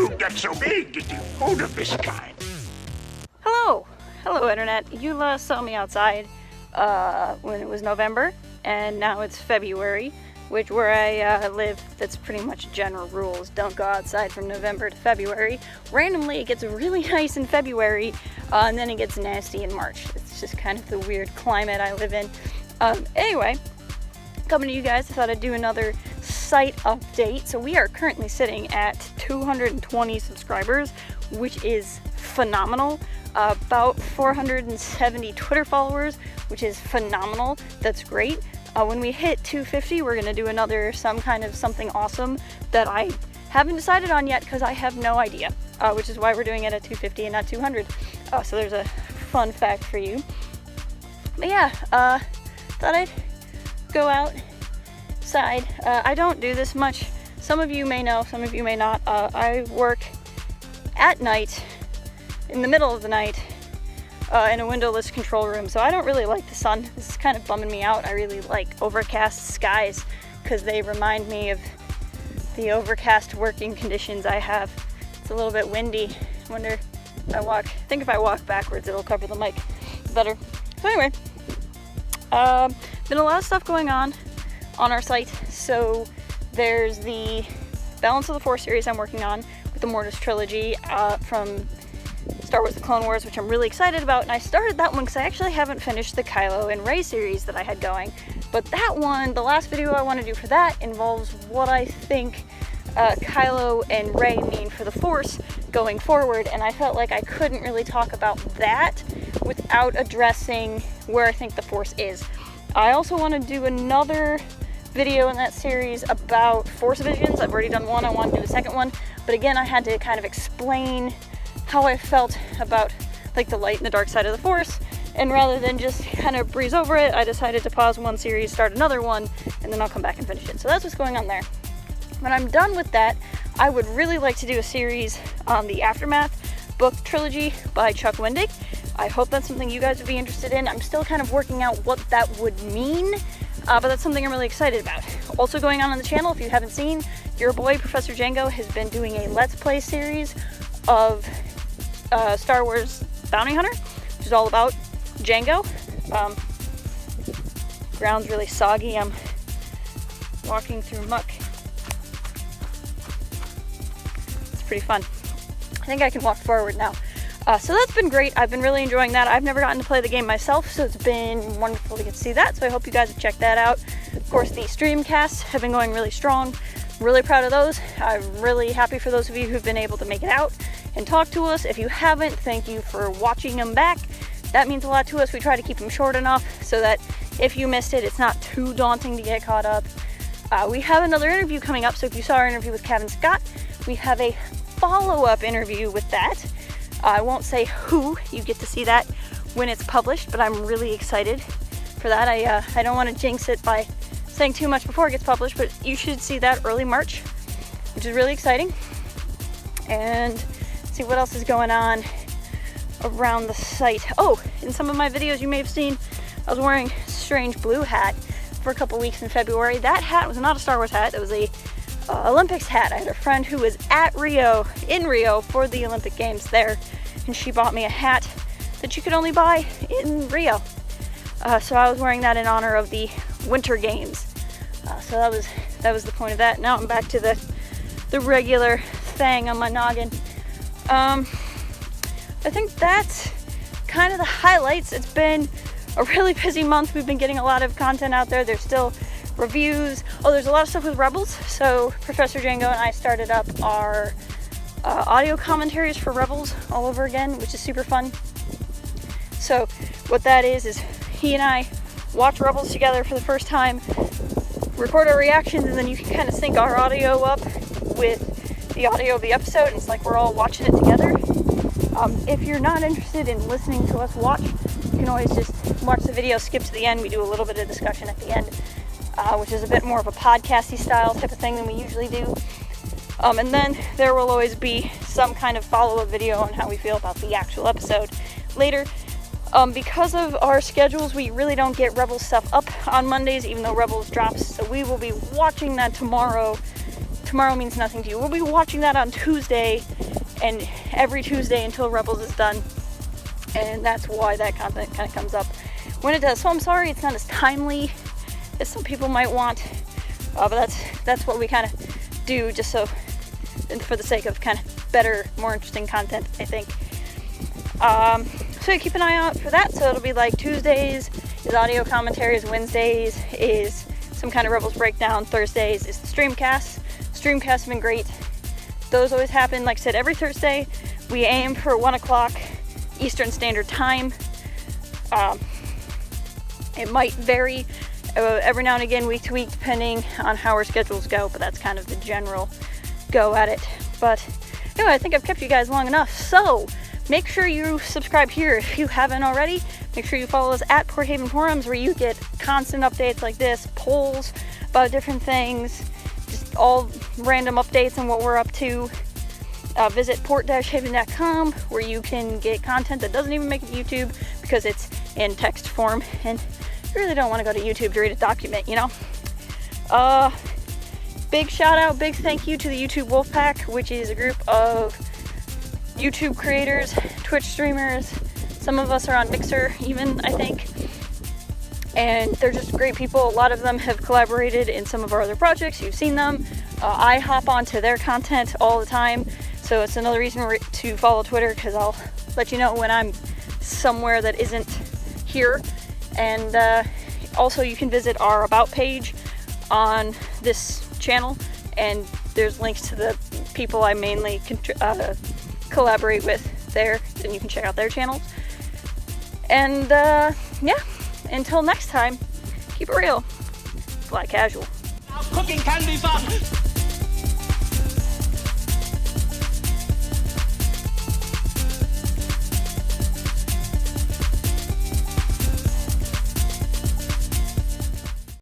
you get so big into food of this kind? Hello Internet. You last saw me outside when it was November, and now it's February, which where I live, that's pretty much general rules. Don't go outside from November to February. Randomly, it gets really nice in February, and then it gets nasty in March. It's just kind of the weird climate I live in. Anyway, coming to you guys, I thought I'd do another site update. So we are currently sitting at 220 subscribers, which is phenomenal. About 470 Twitter followers, which is phenomenal. That's great. When we hit 250, we're gonna do something awesome that I haven't decided on yet because I have no idea, which is why we're doing it at 250 and not 200. So there's a fun fact for you. But yeah, thought I'd go outside. I don't do this much. Some of you may know, some of you may not. I work at night, in the middle of the night, in a windowless control room, so I don't really like the sun. This is kind of bumming me out. I really like overcast skies because they remind me of the overcast working conditions I have. It's a little bit windy. I wonder I think if I walk backwards it'll cover the mic better. So anyway, been a lot of stuff going on our site. So there's the Balance of the Force series I'm working on with the Mortis trilogy from Star Wars The Clone Wars, which I'm really excited about, and I started that one because I actually haven't finished the Kylo and Rey series that I had going. But that one, the last video I want to do for that involves what I think Kylo and Rey mean for the Force going forward, and I felt like I couldn't really talk about that without addressing where I think the Force is. I also want to do another video in that series about Force visions. I've already done one, I want to do a second one, but again I had to kind of explain how I felt about like the light and the dark side of the Force, and rather than just kind of breeze over it, I decided to pause one series, start another one, and then I'll come back and finish it. So that's what's going on there. When I'm done with that, I would really like to do a series on the Aftermath book trilogy by Chuck Wendig. I hope that's something you guys would be interested in. I'm still kind of working out what that would mean, but that's something I'm really excited about. Also going on the channel, if you haven't seen, your boy Professor Django has been doing a Let's Play series of Star Wars Bounty Hunter, which is all about Django. Ground's really soggy. I'm walking through muck. It's pretty fun. I think I can walk forward now. So that's been great. I've been really enjoying that. I've never gotten to play the game myself, so it's been wonderful to get to see that. So I hope you guys have checked that out. Of course, the stream casts have been going really strong. Really proud of those. I'm really happy for those of you who've been able to make it out and talk to us. If you haven't, thank you for watching them back. That means a lot to us. We try to keep them short enough so that if you missed it, it's not too daunting to get caught up. We have another interview coming up, so if you saw our interview with Kevin Scott, we have a follow-up interview with that. I won't say who, you get to see that when it's published, but I'm really excited for that. I don't want to jinx it by saying too much before it gets published, but you should see that early March, which is really exciting. And see what else is going on around the site. Oh, in some of my videos you may have seen, I was wearing a strange blue hat for a couple weeks in February. That hat was not a Star Wars hat, it was a Olympics hat. I had a friend who was in Rio for the Olympic Games there, and she bought me a hat that you could only buy in Rio. So I was wearing that in honor of the Winter Games. So that was the point of that. Now I'm back to the regular thing on my noggin. I think that's kind of the highlights. It's been a really busy month. We've been getting a lot of content out there. There's still reviews. Oh, there's a lot of stuff with Rebels. So Professor Django and I started up our audio commentaries for Rebels all over again, which is super fun. So what that is he and I watch Rebels together for the first time, record our reactions, and then you can kind of sync our audio up with the audio of the episode, and it's like we're all watching it together. If you're not interested in listening to us watch, you can always just watch the video, skip to the end. We do a little bit of discussion at the end, which is a bit more of a podcasty style type of thing than we usually do. And then there will always be some kind of follow-up video on how we feel about the actual episode later. Because of our schedules, we really don't get Rebels stuff up on Mondays, even though Rebels drops. So we will be watching that tomorrow tomorrow means nothing to you. We'll be watching that on Tuesday and every Tuesday until Rebels is done. And that's why that content kind of comes up when it does. So I'm sorry it's not as timely as some people might want. But that's what we kind of do, just so, and for the sake of kind of better, more interesting content, I think. So keep an eye out for that. So it'll be like Tuesdays is audio commentaries, Wednesdays is some kind of Rebels breakdown, Thursdays is the streamcasts. Streamcasts have been great. Those always happen, like I said, every Thursday. We aim for 1 o'clock Eastern Standard Time. It might vary every now and again, week to week, depending on how our schedules go, but that's kind of the general go at it. But anyway, I think I've kept you guys long enough, so make sure you subscribe here if you haven't already. Make sure you follow us at Port Haven Forums, where you get constant updates like this, polls about different things, just all random updates on what we're up to. Visit port-haven.com, where you can get content that doesn't even make it to YouTube because it's in text form, and you really don't want to go to YouTube to read a document, you know? Big shout out, big thank you to the YouTube Wolfpack, which is a group of YouTube creators, Twitch streamers. Some of us are on Mixer even, I think. And they're just great people. A lot of them have collaborated in some of our other projects. You've seen them. I hop onto their content all the time. So it's another reason to follow Twitter, because I'll let you know when I'm somewhere that isn't here. And also you can visit our About page on this channel, and there's links to the people I mainly collaborate with there, and you can check out their channels. And yeah, until next time, keep it real, fly casual. Cooking can be fun.